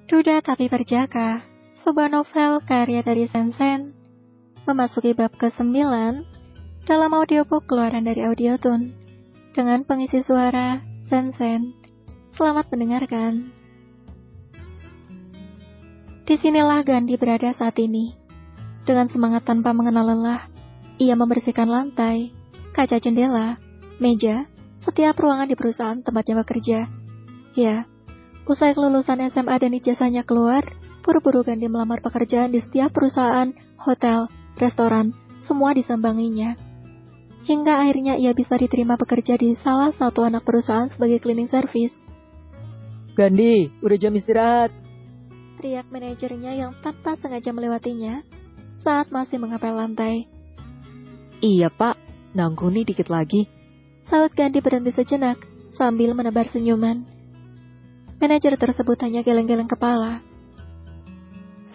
Duda Tapi Perjaka, sebuah novel karya dari Sensen, memasuki bab ke-9 dalam audiobook keluaran dari Audiotune, dengan pengisi suara Sensen. Selamat mendengarkan. Disinilah Gandhi berada saat ini. Dengan semangat tanpa mengenal lelah, ia membersihkan lantai, kaca jendela, meja, setiap ruangan di perusahaan tempatnya bekerja. Ya, usai kelulusan SMA dan ijazahnya keluar, buru-buru Gandhi melamar pekerjaan di setiap perusahaan, hotel, restoran, semua disambanginya. Hingga akhirnya ia bisa diterima bekerja di salah satu anak perusahaan sebagai cleaning service. Gandhi, udah jam istirahat. Teriak manajernya yang tanpa sengaja melewatinya saat masih mengepel lantai. Iya pak, nanggung nih dikit lagi. Saat Gandhi berhenti sejenak sambil menebar senyuman. Manajer tersebut hanya geleng-geleng kepala.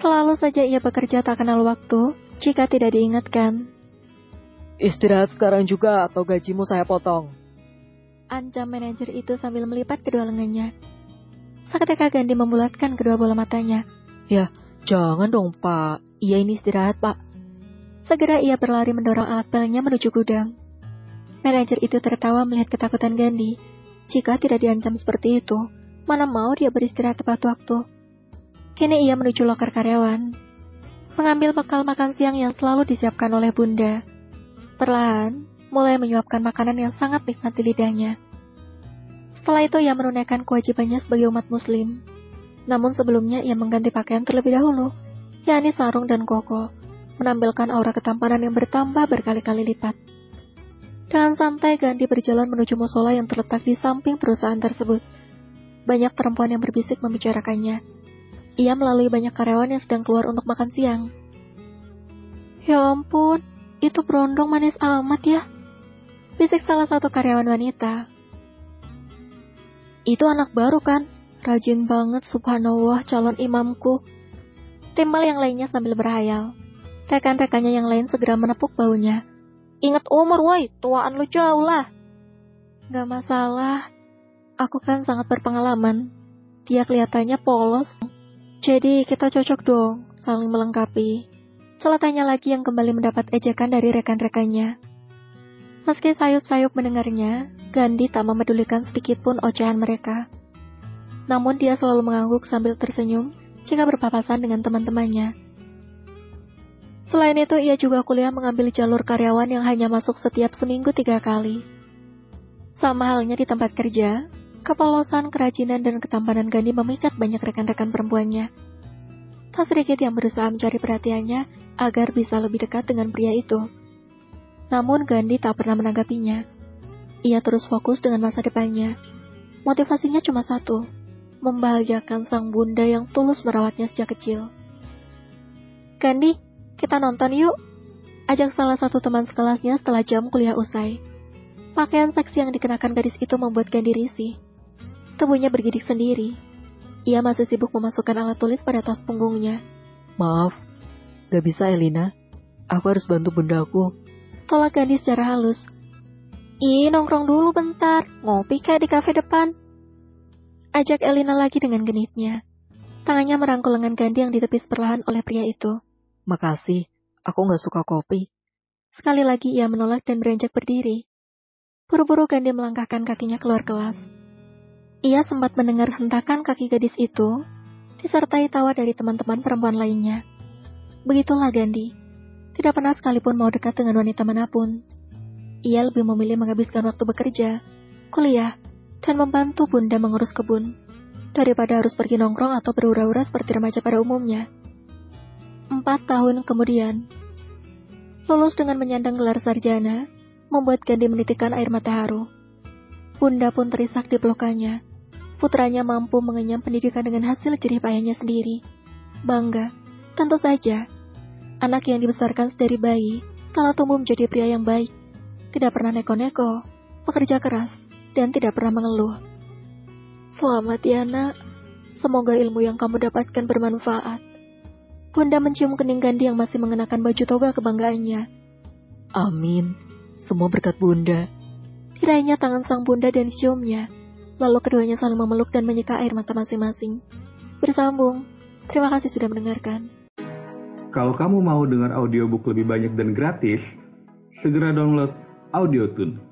Selalu saja ia bekerja tak kenal waktu jika tidak diingatkan. Istirahat sekarang juga atau gajimu saya potong. Ancam manajer itu sambil melipat kedua lengannya. Seketika Gandhi membulatkan kedua bola matanya. Ya, jangan dong pak, iya ini istirahat pak. Segera ia berlari mendorong alat pelnya menuju gudang. Manajer itu tertawa melihat ketakutan Gandhi. Jika tidak diancam seperti itu, mana mau dia beristirahat tepat waktu. Kini ia menuju loker karyawan, mengambil bekal makan siang yang selalu disiapkan oleh Bunda. Perlahan, mulai menyuapkan makanan yang sangat nikmat di lidahnya. Setelah itu ia menunaikan kewajibannya sebagai umat muslim. Namun sebelumnya ia mengganti pakaian terlebih dahulu, yakni sarung dan koko, menampilkan aura ketampanan yang bertambah berkali-kali lipat. Dengan santai Gandhi berjalan menuju musola yang terletak di samping perusahaan tersebut. Banyak perempuan yang berbisik membicarakannya. Ia melalui banyak karyawan yang sedang keluar untuk makan siang. Ya ampun, itu berondong manis amat ya, bisik salah satu karyawan wanita. Itu anak baru kan? Rajin banget, subhanallah, calon imamku. Timbal yang lainnya sambil berhayal. Rekan-rekannya yang lain segera menepuk baunya. Ingat umur woi, tuaan lu jauh lah. Gak masalah, aku kan sangat berpengalaman. Dia kelihatannya polos. Jadi kita cocok dong, saling melengkapi. Celatanya lagi yang kembali mendapat ejekan dari rekan-rekannya. Meski sayup-sayup mendengarnya, Gandhi tak memedulikan sedikitpun ocehan mereka. Namun dia selalu mengangguk sambil tersenyum jika berpapasan dengan teman-temannya. Selain itu, ia juga kuliah mengambil jalur karyawan yang hanya masuk setiap seminggu 3 kali. Sama halnya di tempat kerja, kepolosan, kerajinan, dan ketampanan Gandhi memikat banyak rekan-rekan perempuannya. Tak sedikit yang berusaha mencari perhatiannya agar bisa lebih dekat dengan pria itu. Namun Gandhi tak pernah menanggapinya. Ia terus fokus dengan masa depannya. Motivasinya cuma satu, membahagiakan sang bunda yang tulus merawatnya sejak kecil. Gandhi, kita nonton yuk, ajak salah satu teman sekelasnya setelah jam kuliah usai. Pakaian seksi yang dikenakan gadis itu membuat Gandhi risih. Tubuhnya bergidik sendiri. Ia masih sibuk memasukkan alat tulis pada tas punggungnya. Maaf, gak bisa Elina. Aku harus bantu bundaku. Tolak Gandhi secara halus. Ih, nongkrong dulu bentar, ngopi kayak di kafe depan. Ajak Elina lagi dengan genitnya. Tangannya merangkul lengan Gandhi yang ditepis perlahan oleh pria itu. Makasih, aku gak suka kopi. Sekali lagi ia menolak dan beranjak berdiri. Buru-buru Gandhi melangkahkan kakinya keluar kelas. Ia sempat mendengar hentakan kaki gadis itu, disertai tawa dari teman-teman perempuan lainnya. Begitulah Gandhi, tidak pernah sekalipun mau dekat dengan wanita manapun. Ia lebih memilih menghabiskan waktu bekerja, kuliah, dan membantu bunda mengurus kebun, daripada harus pergi nongkrong atau berhura-hura seperti remaja pada umumnya. 4 tahun kemudian, lulus dengan menyandang gelar sarjana, membuat Gandhi menitikkan air mata haru. Bunda pun terisak di pelukannya. Putranya mampu mengenyam pendidikan dengan hasil jerih payahnya sendiri. Bangga, tentu saja. Anak yang dibesarkan sedari bayi telah tumbuh menjadi pria yang baik. Tidak pernah neko-neko, bekerja keras, dan tidak pernah mengeluh. Selamat ya nak, semoga ilmu yang kamu dapatkan bermanfaat. Bunda mencium kening Gandhi yang masih mengenakan baju toga kebanggaannya. Amin, semua berkat bunda. Diraihnya tangan sang bunda dan diciumnya. Lalu keduanya saling memeluk dan menyeka air mata masing-masing. bersambung. Terima kasih sudah mendengarkan. Kalau kamu mau dengar audiobook lebih banyak dan gratis, segera download Audiotune.